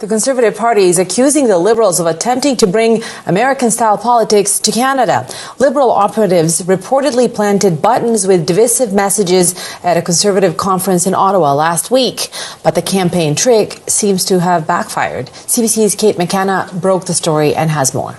The Conservative Party is accusing the Liberals of attempting to bring American-style politics to Canada. Liberal operatives reportedly planted buttons with divisive messages at a Conservative conference in Ottawa last week. But the campaign trick seems to have backfired. CBC's Kate McKenna broke the story and has more.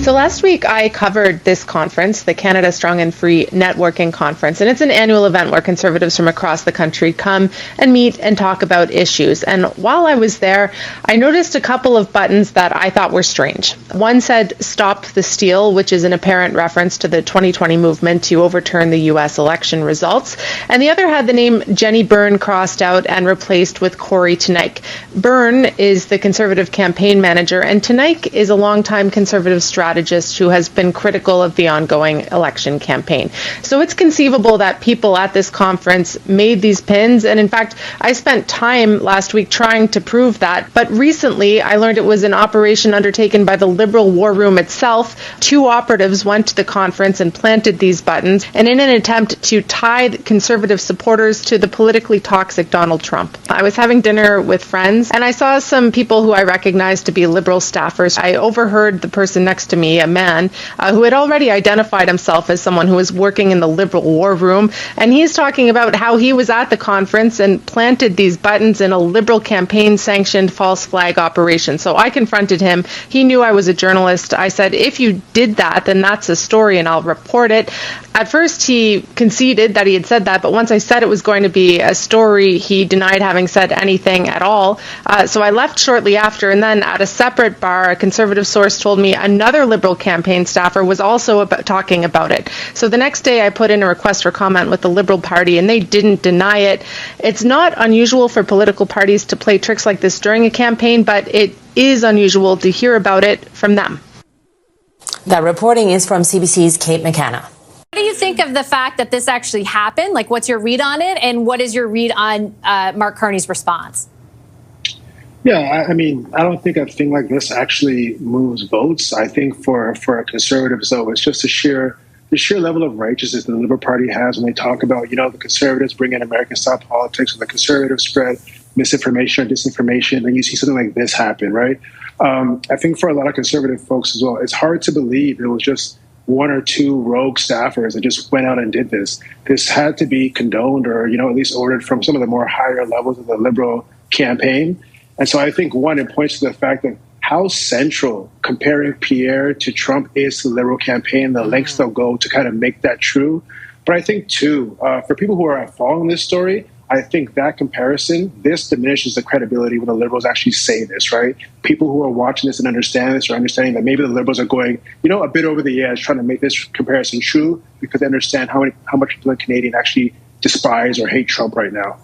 So last week I covered this conference, the Canada Strong and Free Networking Conference, and it's an annual event where Conservatives from across the country come and meet and talk about issues. And while I was there, I noticed a couple of buttons that I thought were strange. One said, "Stop the Steal," which is an apparent reference to the 2020 movement to overturn the U.S. election results. And the other had the name Jenny Byrne crossed out and replaced with Corey Teneycke. Byrne is the Conservative campaign manager, and Teneycke is a longtime Conservative strategist who has been critical of the ongoing election campaign. So it's conceivable that people at this conference made these pins, and in fact, I spent time last week trying to prove that, but recently I learned it was an operation undertaken by the Liberal War Room itself. Two operatives went to the conference and planted these buttons, and in an attempt to tie Conservative supporters to the politically toxic Donald Trump. I was having dinner with friends, and I saw some people who I recognized to be Liberal staffers. I overheard the person next to me, a man who had already identified himself as someone who was working in the Liberal War Room, and he's talking about how he was at the conference and planted these buttons in a Liberal campaign-sanctioned false flag operation. So I confronted him. He knew I was a journalist. I said, if you did that, then that's a story and I'll report it. At first, he conceded that he had said that, but once I said it was going to be a story, he denied having said anything at all. So I left shortly after, and then at a separate bar, a Conservative source told me another Liberal campaign staffer was also talking about it. So the next day, I put in a request for comment with the Liberal Party, and they didn't deny it. It's not unusual for political parties to play tricks like this during a campaign, but it is unusual to hear about it from them. That reporting is from CBC's Kate McKenna. What do you think of the fact that this actually happened? Like, what's your read on it? And what is your read on Mark Carney's response? Yeah, I mean, I don't think a thing like this actually moves votes. I think for Conservatives, though, it's just the sheer level of righteousness that the Liberal Party has when they talk about, the Conservatives bring in American-style politics, and the Conservatives spread misinformation or disinformation, and you see something like this happen, right? I think for a lot of Conservative folks as well, it's hard to believe it was just one or two rogue staffers that just went out and did this. This had to be condoned or, at least ordered from some of the more higher levels of the Liberal campaign. And so I think, one, it points to the fact that how central comparing Pierre to Trump is to the Liberal campaign, the lengths they'll go to kind of make that true. But I think, two, for people who are following this story, I think that comparison, this diminishes the credibility when the Liberals actually say this, right? People who are watching this and understand this are understanding that maybe the Liberals are going, a bit over the edge, trying to make this comparison true because they understand how much people in Canadian actually despise or hate Trump right now.